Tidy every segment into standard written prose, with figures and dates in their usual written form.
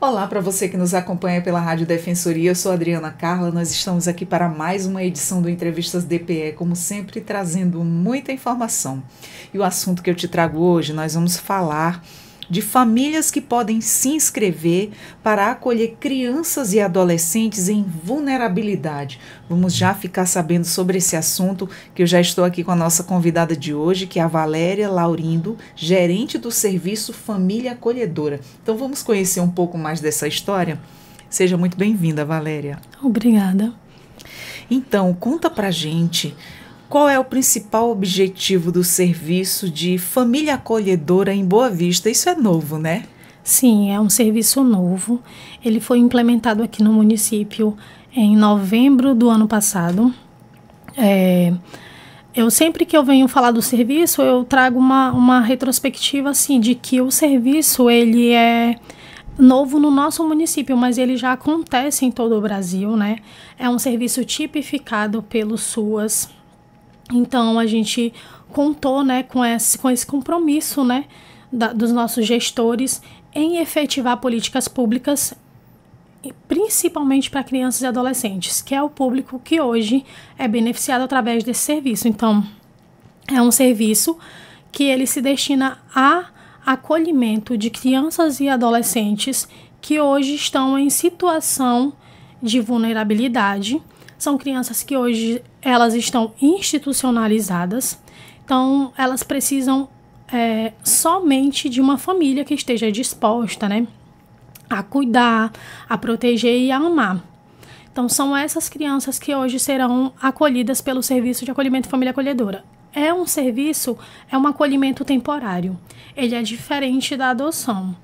Olá para você que nos acompanha pela Rádio Defensoria, eu sou Adriana Carla, nós estamos aqui para mais uma edição do Entrevistas DPE, como sempre trazendo muita informação. E o assunto que eu te trago hoje, nós vamos falar de famílias que podem se inscrever para acolher crianças e adolescentes em vulnerabilidade. Vamos já ficar sabendo sobre esse assunto, que eu já estou aqui com a nossa convidada de hoje, que é a Valéria Laurindo, gerente do Serviço Família Acolhedora. Então vamos conhecer um pouco mais dessa história? Seja muito bem-vinda, Valéria. Obrigada. Então, conta pra gente qual é o principal objetivo do serviço de família acolhedora em Boa Vista. Isso é novo, né? Sim, é um serviço novo. Ele foi implementado aqui no município em novembro do ano passado. Eu sempre que eu venho falar do serviço, eu trago uma retrospectiva assim, de que o serviço ele é novo no nosso município, mas ele já acontece em todo o Brasil, né? É um serviço tipificado pelo SUAS. Então, a gente contou, né, com esse compromisso, né, dos nossos gestores em efetivar políticas públicas, principalmente para crianças e adolescentes, que é o público que hoje é beneficiado através desse serviço. Então, é um serviço que ele se destina a acolhimento de crianças e adolescentes que hoje estão em situação de vulnerabilidade. São crianças que hoje elas estão institucionalizadas, então elas precisam somente de uma família que esteja disposta, né, a cuidar, a proteger e a amar. Então são essas crianças que hoje serão acolhidas pelo Serviço de Acolhimento Família Acolhedora. É um acolhimento temporário. Ele é diferente da adoção.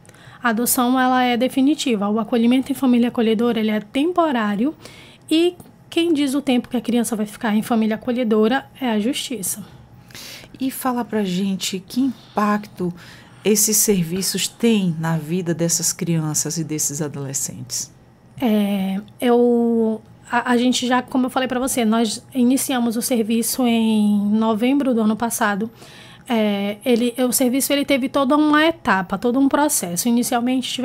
A adoção ela é definitiva. O acolhimento em família acolhedora ele é temporário e quem diz o tempo que a criança vai ficar em família acolhedora é a justiça. E fala pra gente que impacto esses serviços têm na vida dessas crianças e desses adolescentes. A gente já, como eu falei para você, nós iniciamos o serviço em novembro do ano passado. O serviço ele teve toda uma etapa, todo um processo. Inicialmente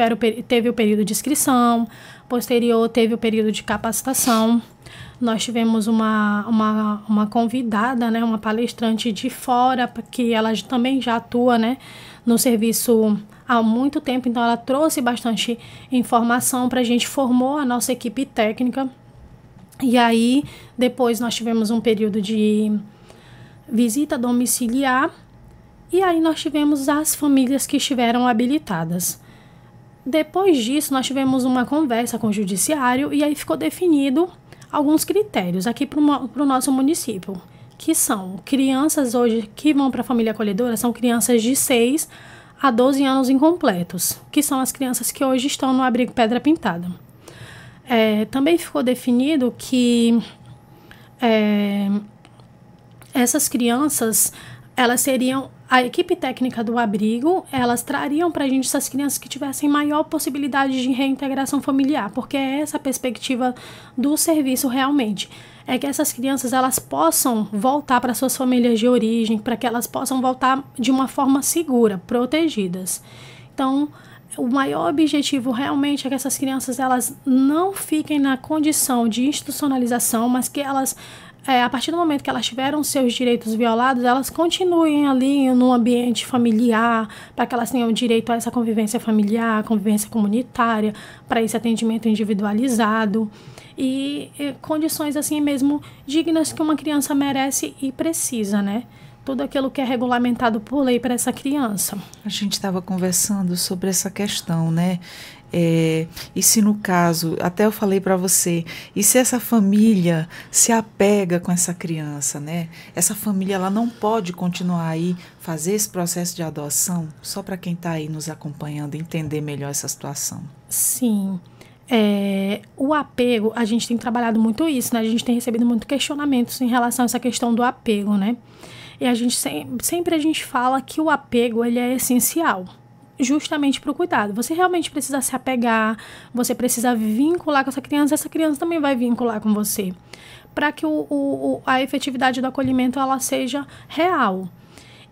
teve o período de inscrição, posterior teve o período de capacitação. Nós tivemos uma convidada, né, uma palestrante de fora, que ela também já atua, né, no serviço há muito tempo, então ela trouxe bastante informação para a gente, formou a nossa equipe técnica. E aí, depois nós tivemos um período de visita domiciliar, e aí nós tivemos as famílias que estiveram habilitadas. Depois disso, nós tivemos uma conversa com o judiciário, e aí ficou definido alguns critérios aqui para o nosso município, que são crianças hoje que vão para a família acolhedora, são crianças de 6 a 12 anos incompletos, que são as crianças que hoje estão no abrigo Pedra Pintada. Também ficou definido que essas crianças, elas seriam a equipe técnica do abrigo, elas trariam para a gente essas crianças que tivessem maior possibilidade de reintegração familiar, porque é essa a perspectiva do serviço realmente. É que essas crianças elas possam voltar para suas famílias de origem, para que elas possam voltar de uma forma segura, protegidas. Então, o maior objetivo realmente é que essas crianças elas não fiquem na condição de institucionalização, mas que elas a partir do momento que elas tiveram seus direitos violados, elas continuem ali no ambiente familiar, para que elas tenham direito a essa convivência familiar, convivência comunitária, para esse atendimento individualizado e condições assim mesmo dignas que uma criança merece e precisa, né? Tudo aquilo que é regulamentado por lei para essa criança. A gente estava conversando sobre essa questão, né? E se no caso, até eu falei para você, e se essa família se apega com essa criança, né? Essa família ela não pode continuar aí, fazer esse processo de adoção, só para quem está aí nos acompanhando entender melhor essa situação. Sim. O apego, a gente tem trabalhado muito isso, né? A gente tem recebido muito questionamentos em relação a essa questão do apego, né? E a gente sempre a gente fala que o apego ele é essencial, justamente para o cuidado. Você realmente precisa se apegar, você precisa vincular com essa criança também vai vincular com você, para que a efetividade do acolhimento ela seja real.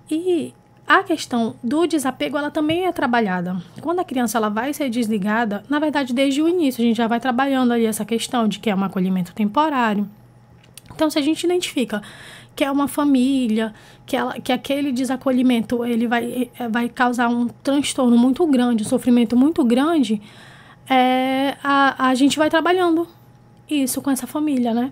E a questão do desapego, ela também é trabalhada. Quando a criança ela vai ser desligada, na verdade, desde o início, a gente já vai trabalhando ali essa questão de que é um acolhimento temporário. Então, se a gente identifica que é uma família, que aquele desacolhimento ele vai causar um transtorno muito grande, um sofrimento muito grande, a gente vai trabalhando isso com essa família, né?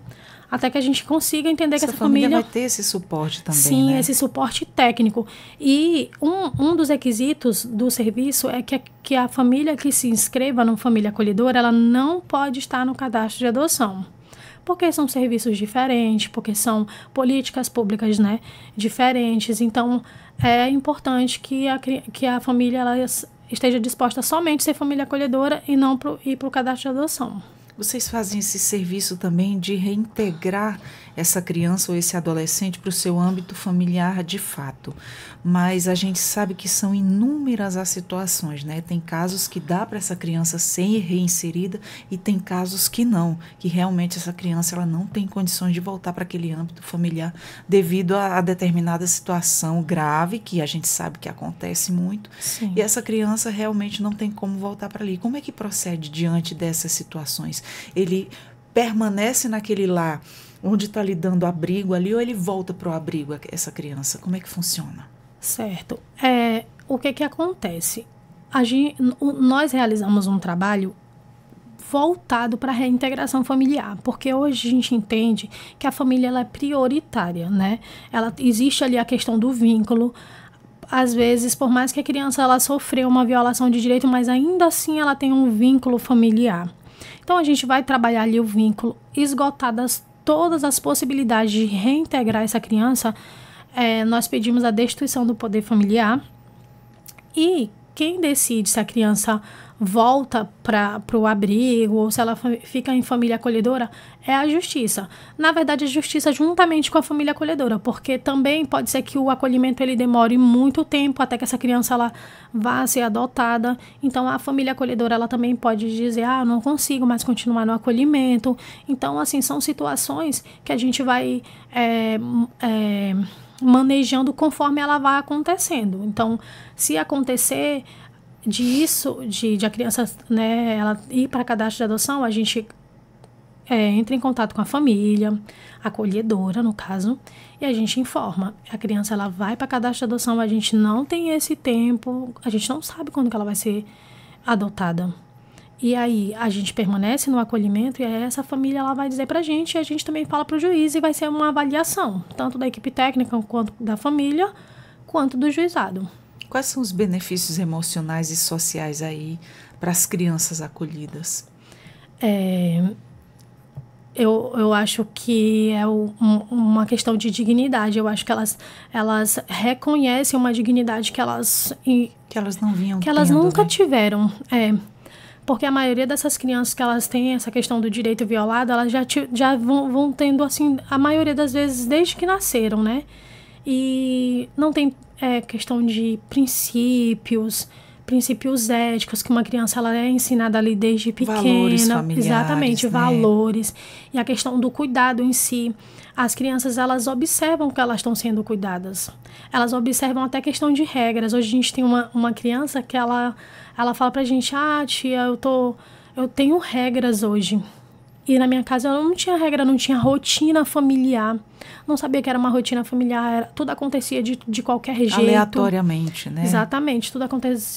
Até que a gente consiga entender que essa família vai ter esse suporte também, sim, né? Esse suporte técnico. E um dos requisitos do serviço é que a família que se inscreva no Família Acolhedora, ela não pode estar no cadastro de adoção. Porque são serviços diferentes, porque são políticas públicas, né, diferentes. Então, é importante que a família ela esteja disposta somente a ser família acolhedora e não ir para o cadastro de adoção. Vocês fazem esse serviço também de reintegrar essa criança ou esse adolescente para o seu âmbito familiar de fato. Mas a gente sabe que são inúmeras as situações, né? Tem casos que dá para essa criança ser reinserida e tem casos que não, que realmente essa criança ela não tem condições de voltar para aquele âmbito familiar devido a determinada situação grave, que a gente sabe que acontece muito. Sim. E essa criança realmente não tem como voltar para ali. Como é que procede diante dessas situações? Ele permanece naquele lar onde está lhe dando abrigo ali ou ele volta para o abrigo, essa criança? Como é que funciona? Certo. O que acontece? Nós realizamos um trabalho voltado para a reintegração familiar, porque hoje a gente entende que a família ela é prioritária, né? Existe ali a questão do vínculo. Às vezes, por mais que a criança ela sofreu uma violação de direito, mas ainda assim ela tem um vínculo familiar. Então, a gente vai trabalhar ali o vínculo, esgotadas todas as possibilidades de reintegrar essa criança, nós pedimos a destituição do poder familiar e quem decide se a criança volta para o abrigo ou se ela fica em família acolhedora é a justiça. Na verdade, a justiça juntamente com a família acolhedora, porque também pode ser que o acolhimento ele demore muito tempo até que essa criança ela vá ser adotada. Então, a família acolhedora ela também pode dizer, não consigo mais continuar no acolhimento. Então, assim, são situações que a gente vai manejando conforme ela vai acontecendo. Então, se acontecer de a criança, né, ela ir para cadastro de adoção, a gente entra em contato com a família, acolhedora, no caso, e a gente informa. A criança ela vai para cadastro de adoção, a gente não tem esse tempo, a gente não sabe quando que ela vai ser adotada. E aí, a gente permanece no acolhimento e aí essa família ela vai dizer pra gente e a gente também fala pro juiz e vai ser uma avaliação, tanto da equipe técnica quanto da família, quanto do juizado. Quais são os benefícios emocionais e sociais aí para as crianças acolhidas? Eu acho que é uma questão de dignidade. Eu acho que elas reconhecem uma dignidade que elas não vinham que elas nunca né? tiveram. Porque a maioria dessas crianças que elas têm essa questão do direito violado, elas já vão tendo, assim, a maioria das vezes, desde que nasceram, né? E não tem questão de princípios éticos, que uma criança ela é ensinada ali desde pequena. Valores familiares, exatamente, né? Valores. E a questão do cuidado em si. As crianças, elas observam que elas estão sendo cuidadas. Elas observam até questão de regras. Hoje a gente tem uma criança que ela fala pra gente, tia, eu tenho regras hoje. E na minha casa eu não tinha regra, não tinha rotina familiar. Não sabia que era uma rotina familiar. Tudo acontecia de qualquer jeito. Aleatoriamente, né? Exatamente. Tudo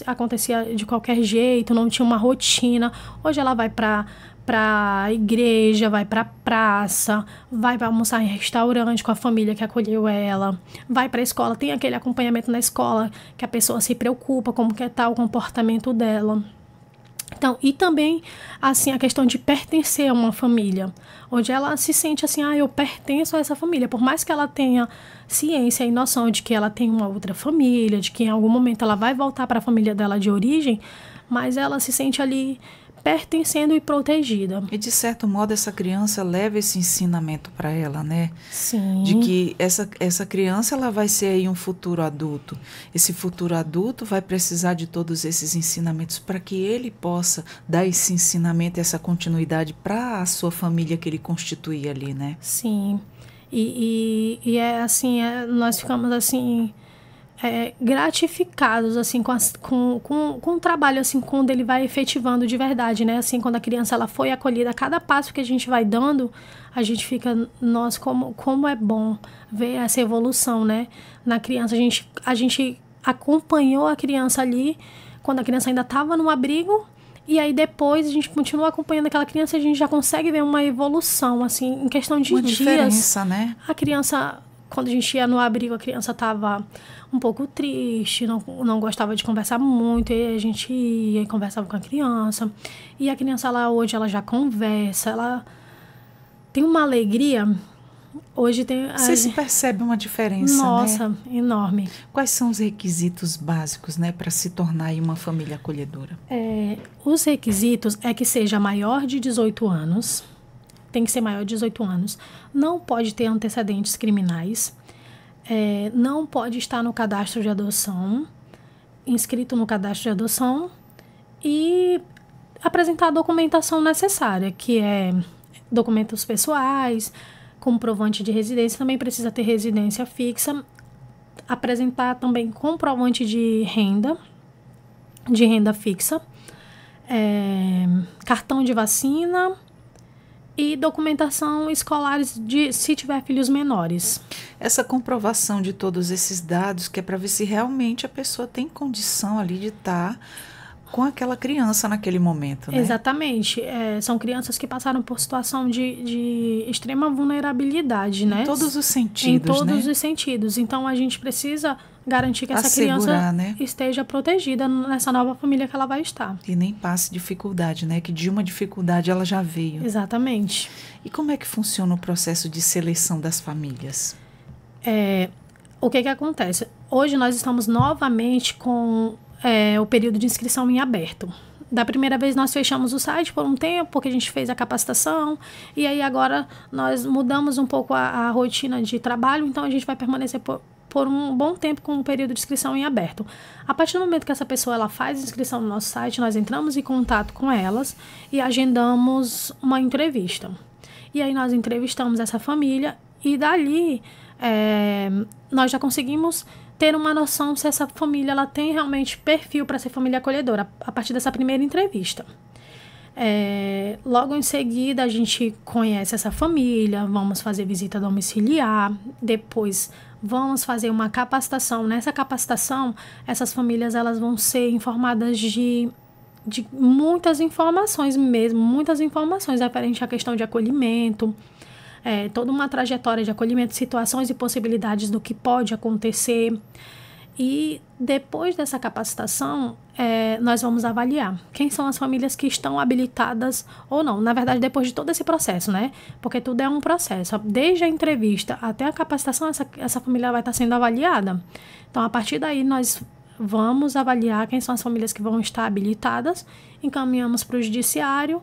acontecia de qualquer jeito, não tinha uma rotina. Hoje ela vai pra igreja, vai pra praça, vai pra almoçar em restaurante com a família que acolheu ela, vai pra escola, tem aquele acompanhamento na escola que a pessoa se preocupa como que tá o comportamento dela. Então, e também, assim, a questão de pertencer a uma família, onde ela se sente assim, eu pertenço a essa família, por mais que ela tenha ciência e noção de que ela tem uma outra família, de que em algum momento ela vai voltar para a família dela de origem, mas ela se sente ali pertencendo e protegida. E de certo modo essa criança leva esse ensinamento para ela, né? Sim. De que essa criança ela vai ser aí um futuro adulto. Esse futuro adulto vai precisar de todos esses ensinamentos para que ele possa dar esse ensinamento, essa continuidade para a sua família que ele constitui ali, né? Sim. E é assim, nós ficamos assim gratificados, assim, com o trabalho, assim, quando ele vai efetivando de verdade, né? Assim, quando a criança, ela foi acolhida, cada passo que a gente vai dando, a gente fica, nossa, como é bom ver essa evolução, né? Na criança, a gente acompanhou a criança ali, quando a criança ainda estava no abrigo, e aí depois a gente continua acompanhando aquela criança e a gente já consegue ver uma evolução, assim, em questão de uma dias. diferença, né? A criança, quando a gente ia no abrigo, a criança estava um pouco triste, não gostava de conversar muito, e a gente ia e conversava com a criança. E a criança, hoje, ela já conversa, ela tem uma alegria. Hoje tem... Você se percebe uma diferença, nossa, né? enorme. Quais são os requisitos básicos, né, para se tornar aí uma família acolhedora? Os requisitos é que seja maior de 18 anos, tem que ser maior de 18 anos, não pode ter antecedentes criminais, não pode estar no cadastro de adoção, inscrito no cadastro de adoção e apresentar a documentação necessária, que é documentos pessoais, comprovante de residência, também precisa ter residência fixa, apresentar também comprovante de renda fixa, cartão de vacina e documentação escolares se tiver filhos menores. Essa comprovação de todos esses dados, que é para ver se realmente a pessoa tem condição ali de estar com aquela criança naquele momento, né? Exatamente. São crianças que passaram por situação de extrema vulnerabilidade, né? Em todos os sentidos, Em todos os sentidos. Então, a gente precisa garantir que essa assegurar, criança, né, esteja protegida nessa nova família que ela vai estar. E nem passe dificuldade, né? Que de uma dificuldade ela já veio. Exatamente. E como é que funciona o processo de seleção das famílias? O que acontece? Hoje nós estamos novamente com o período de inscrição em aberto. Da primeira vez nós fechamos o site por um tempo, porque a gente fez a capacitação, e aí agora nós mudamos um pouco a rotina de trabalho, então a gente vai permanecer por um bom tempo com o período de inscrição em aberto. A partir do momento que essa pessoa ela faz inscrição no nosso site, nós entramos em contato com elas e agendamos uma entrevista. E aí nós entrevistamos essa família e dali nós já conseguimos ter uma noção se essa família ela tem realmente perfil para ser família acolhedora a partir dessa primeira entrevista. Logo em seguida a gente conhece essa família, vamos fazer visita domiciliar, depois vamos fazer uma capacitação. Nessa capacitação, essas famílias elas vão ser informadas de muitas informações mesmo, muitas informações referente à questão de acolhimento, toda uma trajetória de acolhimento, situações e possibilidades do que pode acontecer. E depois dessa capacitação, nós vamos avaliar quem são as famílias que estão habilitadas ou não. Na verdade, depois de todo esse processo, né? Porque tudo é um processo. Desde a entrevista até a capacitação, essa família vai estar sendo avaliada. Então, a partir daí, nós vamos avaliar quem são as famílias que vão estar habilitadas, encaminhamos para o judiciário,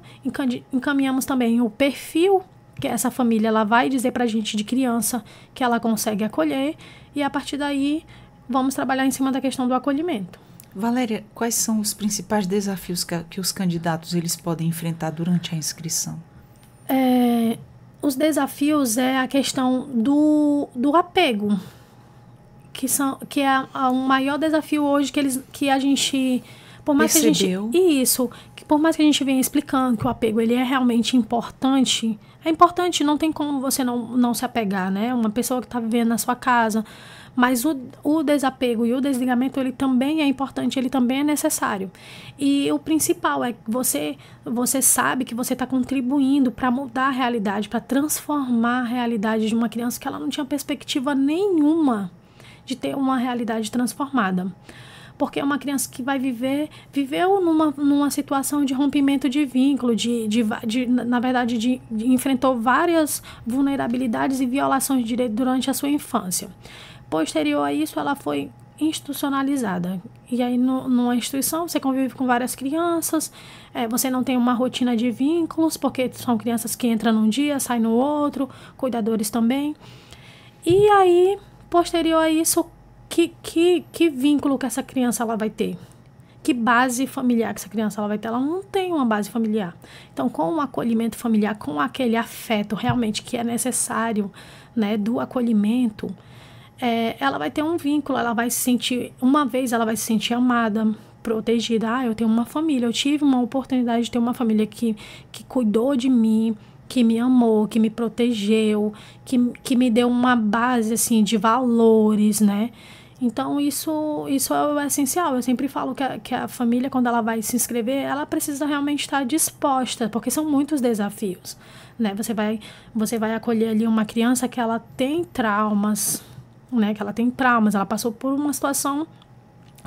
encaminhamos também o perfil que essa família ela vai dizer para a gente de criança que ela consegue acolher, e a partir daí vamos trabalhar em cima da questão do acolhimento. Valéria, quais são os principais desafios que os candidatos eles podem enfrentar durante a inscrição? Os desafios a questão do apego, que é o maior desafio hoje que a gente... Por mais percebeu? Por mais que a gente venha explicando que o apego ele é realmente importante, não tem como você não se apegar, né? Uma pessoa que está vivendo na sua casa, mas o desapego e o desligamento ele também é importante, ele também é necessário. E o principal é que você sabe que você está contribuindo para mudar a realidade, para transformar a realidade de uma criança que ela não tinha perspectiva nenhuma de ter uma realidade transformada. Porque é uma criança que viveu numa situação de rompimento de vínculo, na verdade, enfrentou várias vulnerabilidades e violações de direito durante a sua infância. Posterior a isso, ela foi institucionalizada. E aí, numa instituição, você convive com várias crianças, você não tem uma rotina de vínculos, porque são crianças que entram num dia, saem no outro, cuidadores também. E aí, posterior a isso, que vínculo que essa criança ela vai ter? Que base familiar que essa criança ela vai ter? Ela não tem uma base familiar. Então, com o acolhimento familiar, com aquele afeto realmente que é necessário, né, do acolhimento, ela vai ter um vínculo, ela vai se sentir, uma vez ela vai se sentir amada, protegida. Eu tenho uma família, eu tive uma oportunidade de ter uma família que cuidou de mim, que me amou, que me protegeu, que me deu uma base, assim, de valores, né? Então, isso é o essencial. Eu sempre falo que a família, quando ela vai se inscrever, ela precisa realmente estar disposta, porque são muitos desafios, né? Você vai acolher ali uma criança que ela tem traumas, né? Que ela tem traumas, ela passou por uma situação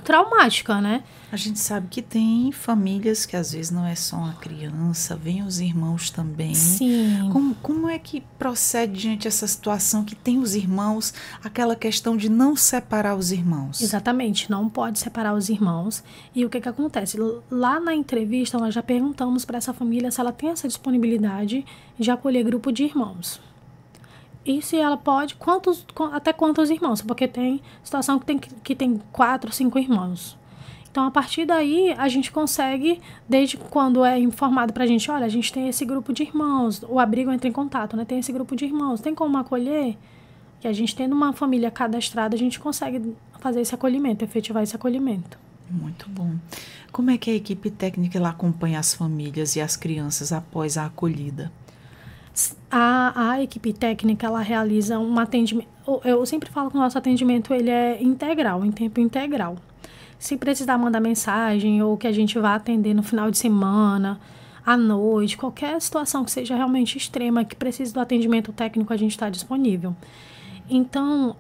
traumática, né? A gente sabe que tem famílias que às vezes não é só a criança, vem os irmãos também. Sim. Como é que procede diante dessa situação que tem os irmãos, aquela questão de não separar os irmãos? Exatamente, não pode separar os irmãos. E o que acontece? Lá na entrevista, nós já perguntamos para essa família se ela tem essa disponibilidade de acolher grupo de irmãos. E se ela pode, até quantos irmãos? Porque tem situação que tem 4, 5 irmãos. Então, a partir daí, a gente consegue, desde quando é informado pra gente, olha, a gente tem esse grupo de irmãos, o abrigo entra em contato, né? Tem esse grupo de irmãos, tem como acolher? E a gente tendo uma família cadastrada, a gente consegue fazer esse acolhimento, efetivar esse acolhimento. Muito bom. Como é que a equipe técnica ela acompanha as famílias e as crianças após a acolhida? A equipe técnica, ela realiza um atendimento. Eu sempre falo que o nosso atendimento ele é integral, em tempo integral. Se precisar mandar mensagem ou que a gente vá atender no final de semana, à noite, qualquer situação que seja realmente extrema, que precise do atendimento técnico, a gente está disponível. Então,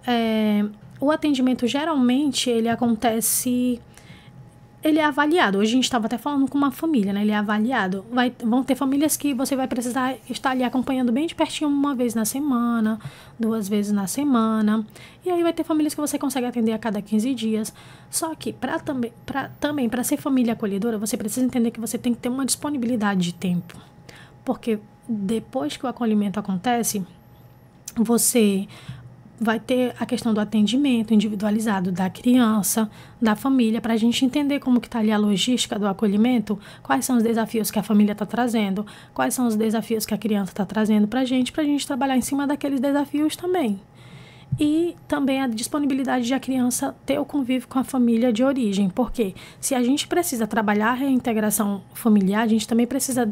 o atendimento geralmente ele acontece... Ele é avaliado. Hoje a gente estava até falando com uma família, né? Ele é avaliado. Vão ter famílias que você vai precisar estar ali acompanhando bem de pertinho uma vez na semana, 2 vezes na semana. E aí vai ter famílias que você consegue atender a cada 15 dias. Só que também para ser família acolhedora, você precisa entender que você tem que ter uma disponibilidade de tempo. Porque depois que o acolhimento acontece, você vai ter a questão do atendimento individualizado da criança, da família, para a gente entender como que está ali a logística do acolhimento, quais são os desafios que a família está trazendo, quais são os desafios que a criança está trazendo para a gente trabalhar em cima daqueles desafios também. E também a disponibilidade de a criança ter o convívio com a família de origem, porque se a gente precisa trabalhar a reintegração familiar, a gente também precisa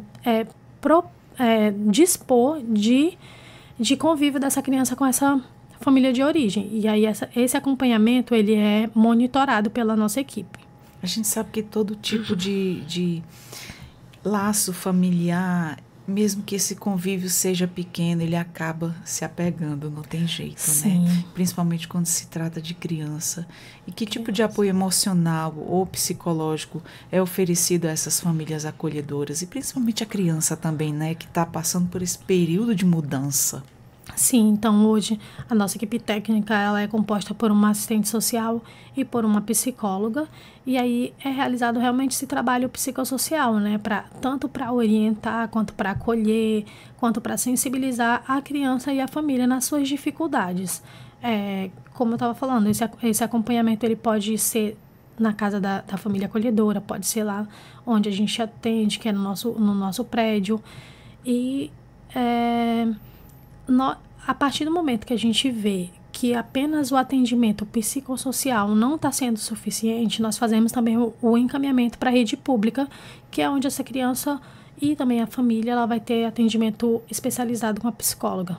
dispor de convívio dessa criança com essa família de origem. E aí esse acompanhamento ele é monitorado pela nossa equipe. A gente sabe que todo tipo de laço familiar, mesmo que esse convívio seja pequeno, ele acaba se apegando, não tem jeito, Sim. né? Principalmente quando se trata de criança. E que tipo de apoio emocional ou psicológico é oferecido a essas famílias acolhedoras? E principalmente a criança também, né? Que está passando por esse período de mudança. Sim, então hoje a nossa equipe técnica ela é composta por uma assistente social e por uma psicóloga, e aí é realizado realmente esse trabalho psicossocial, né, tanto para orientar, quanto para acolher, quanto para sensibilizar a criança e a família nas suas dificuldades. Como eu estava falando, esse acompanhamento ele pode ser na casa da família acolhedora, pode ser lá onde a gente atende, que é no nosso prédio, e a partir do momento que a gente vê que apenas o atendimento psicossocial não está sendo suficiente, nós fazemos também o encaminhamento para a rede pública, que é onde essa criança e também a família ela vai ter atendimento especializado com a psicóloga.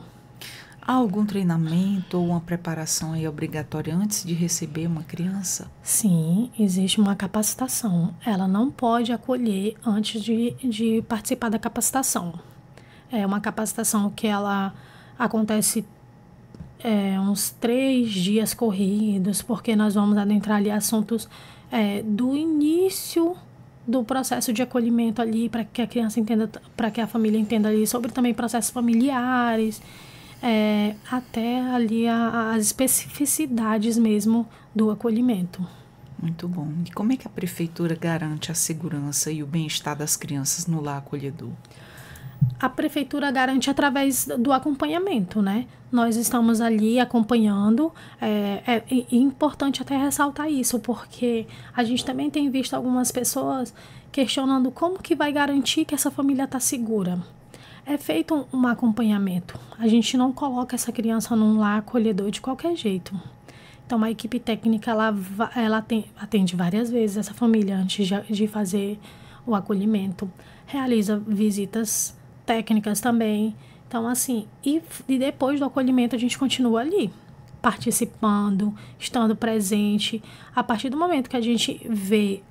Há algum treinamento ou uma preparação aí obrigatória antes de receber uma criança? Sim, existe uma capacitação. Ela não pode acolher antes de participar da capacitação. É uma capacitação que ela acontece uns 3 dias corridos, porque nós vamos adentrar ali assuntos do início do processo de acolhimento ali, para que a criança entenda, para que a família entenda ali sobre também processos familiares, até ali as especificidades mesmo do acolhimento. Muito bom. E como é que a prefeitura garante a segurança e o bem-estar das crianças no lar acolhedor? A prefeitura garante através do acompanhamento, né? Nós estamos ali acompanhando. É importante até ressaltar isso, porque a gente também tem visto algumas pessoas questionando como que vai garantir que essa família está segura. É feito um acompanhamento. A gente não coloca essa criança num lar acolhedor de qualquer jeito. Então, a equipe técnica, ela atende várias vezes essa família antes de fazer o acolhimento. Realiza visitas técnicas também. Então, assim, e depois do acolhimento a gente continua ali, participando, estando presente. A partir do momento que a gente vê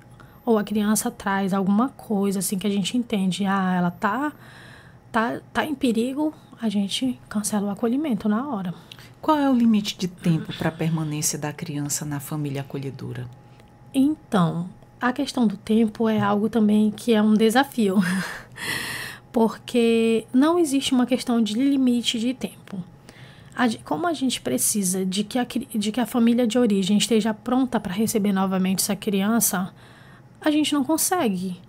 ou a criança traz alguma coisa, assim, que a gente entende, ela tá em perigo, a gente cancela o acolhimento na hora. Qual é o limite de tempo para a permanência da criança na família acolhedora? Então, a questão do tempo é algo também que é um desafio, porque não existe uma questão de limite de tempo. Como a gente precisa de que a família de origem esteja pronta para receber novamente essa criança, a gente não consegue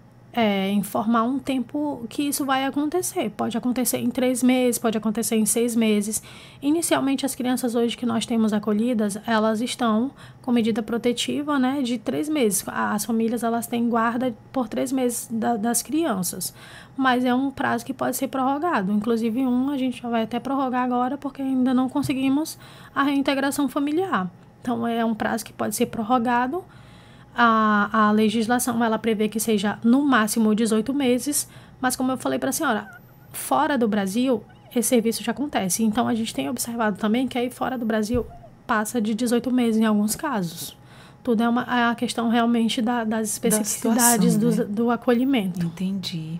informar um tempo que isso vai acontecer. Pode acontecer em 3 meses, pode acontecer em 6 meses. Inicialmente, as crianças hoje que nós temos acolhidas, elas estão com medida protetiva, né, de 3 meses. As famílias, elas têm guarda por 3 meses das crianças. Mas é um prazo que pode ser prorrogado. Inclusive, a gente já vai até prorrogar agora, porque ainda não conseguimos a reintegração familiar. Então, é um prazo que pode ser prorrogado. A legislação, ela prevê que seja no máximo 18 meses, mas como eu falei para a senhora, fora do Brasil, esse serviço já acontece. Então, a gente tem observado também que aí fora do Brasil passa de 18 meses em alguns casos. Tudo é a questão realmente das especificidades da situação, né? do acolhimento. Entendi.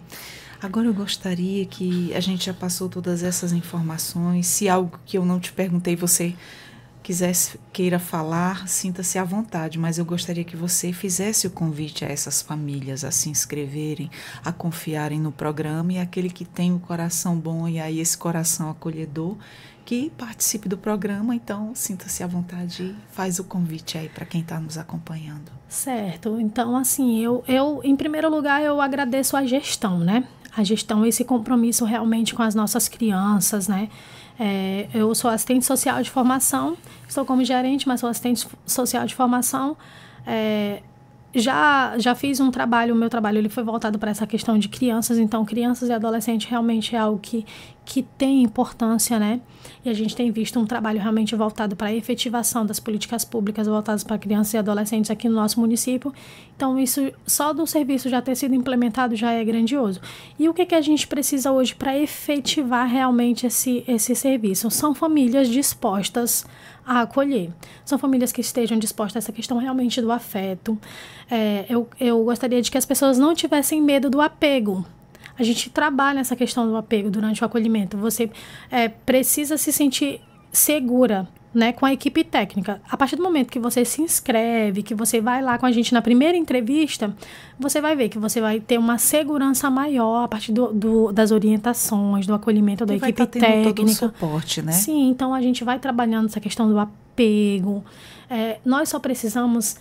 Agora eu gostaria que a gente já passou todas essas informações. Se algo que eu não te perguntei, você queira falar, sinta-se à vontade, mas eu gostaria que você fizesse o convite a essas famílias a se inscreverem, a confiarem no programa, e aquele que tem o coração bom e aí esse coração acolhedor, que participe do programa. Então sinta-se à vontade e faz o convite aí para quem está nos acompanhando. Certo, então assim, eu em primeiro lugar eu agradeço a gestão, né? A gestão, esse compromisso realmente com as nossas crianças, né? Eu sou assistente social de formação, estou como gerente, mas sou assistente social de formação. Já fiz um trabalho, o meu trabalho ele foi voltado para essa questão de crianças, então crianças e adolescentes realmente é algo que tem importância, né? E a gente tem visto um trabalho realmente voltado para a efetivação das políticas públicas voltadas para crianças e adolescentes aqui no nosso município. Então, isso só do serviço já ter sido implementado já é grandioso. E o que a gente precisa hoje para efetivar realmente esse serviço? São famílias dispostas a acolher. São famílias que estejam dispostas a essa questão realmente do afeto. Eu gostaria de que as pessoas não tivessem medo do apego. A gente trabalha essa questão do apego durante o acolhimento. Você precisa se sentir segura, né, com a equipe técnica. A partir do momento que você se inscreve, que você vai lá com a gente na primeira entrevista, você vai ver que você vai ter uma segurança maior a partir das orientações, do acolhimento da equipe técnica. Vai estar tendo todo o suporte, né? Sim, então a gente vai trabalhando essa questão do apego. Nós só precisamos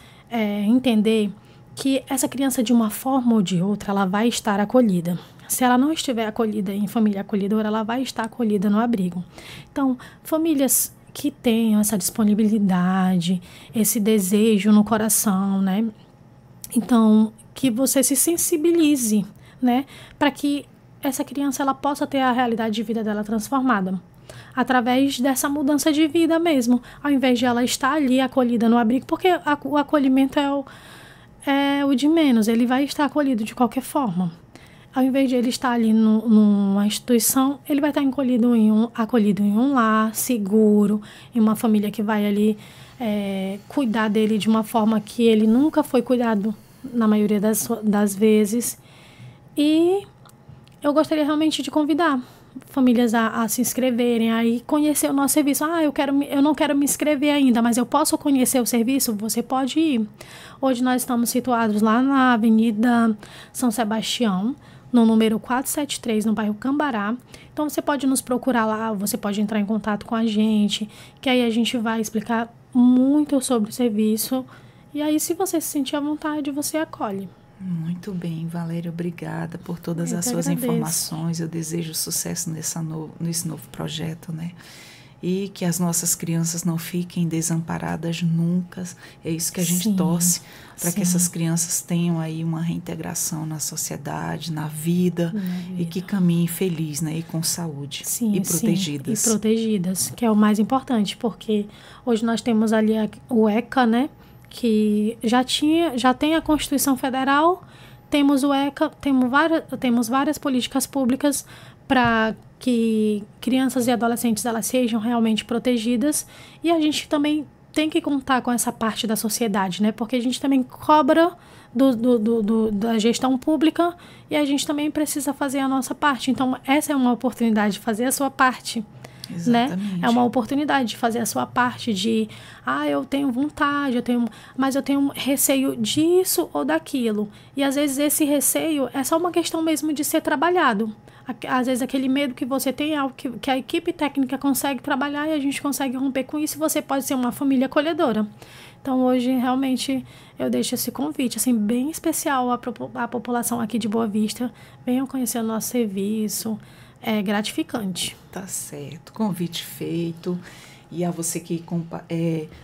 entender que essa criança, de uma forma ou de outra, ela vai estar acolhida. Se ela não estiver acolhida em família acolhedora, ela vai estar acolhida no abrigo. Então, famílias que tenham essa disponibilidade, esse desejo no coração, né? Então, que você se sensibilize, né? Para que essa criança ela possa ter a realidade de vida dela transformada. Através dessa mudança de vida mesmo. Ao invés de ela estar ali acolhida no abrigo, porque o acolhimento é o de menos, ele vai estar acolhido de qualquer forma. Ao invés de ele estar ali numa instituição, ele vai estar acolhido em um lar seguro, em uma família que vai ali cuidar dele de uma forma que ele nunca foi cuidado na maioria das vezes. E eu gostaria realmente de convidar famílias a se inscreverem, a conhecer o nosso serviço. Eu não quero me inscrever ainda, mas eu posso conhecer o serviço? Você pode ir. Hoje nós estamos situados lá na Avenida São Sebastião, no número 473, no bairro Cambará. Então, você pode nos procurar lá, você pode entrar em contato com a gente, que aí a gente vai explicar muito sobre o serviço. E aí, se você se sentir à vontade, você acolhe. Muito bem, Valéria, obrigada por todas as suas informações. Eu desejo sucesso nesse novo projeto, né? e que as nossas crianças não fiquem desamparadas nunca. É isso que a gente torce, para que essas crianças tenham aí uma reintegração na sociedade, na vida, e que caminhem felizes, né, e com saúde, e protegidas. E protegidas, que é o mais importante, porque hoje nós temos ali o ECA, né, que já tem a Constituição Federal, temos o ECA, temos várias políticas públicas para que crianças e adolescentes elas sejam realmente protegidas, e a gente também tem que contar com essa parte da sociedade, né? Porque a gente também cobra da gestão pública e a gente também precisa fazer a nossa parte. Então, essa é uma oportunidade de fazer a sua parte. Exatamente. Né? É uma oportunidade de fazer a sua parte de, eu tenho vontade, mas eu tenho receio disso ou daquilo. E às vezes esse receio é só uma questão mesmo de ser trabalhado. Às vezes aquele medo que você tem é algo que a equipe técnica consegue trabalhar e a gente consegue romper com isso, e você pode ser uma família acolhedora. Então hoje realmente eu deixo esse convite assim, bem especial à população aqui de Boa Vista. Venham conhecer o nosso serviço. É gratificante. Tá certo. Convite feito. E a você que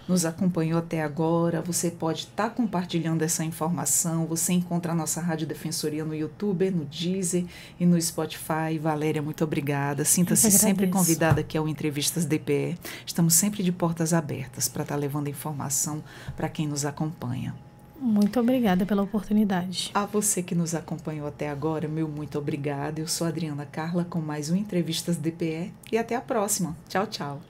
nos acompanhou até agora, você pode estar compartilhando essa informação. Você encontra a nossa Rádio Defensoria no YouTube, no Deezer e no Spotify. Valéria, muito obrigada. Sinta-se sempre convidada aqui ao Entrevistas DPE. Estamos sempre de portas abertas para estar levando informação para quem nos acompanha. Muito obrigada pela oportunidade. A você que nos acompanhou até agora, meu muito obrigada. Eu sou Adriana Carla com mais um Entrevistas DPE e até a próxima. Tchau, tchau.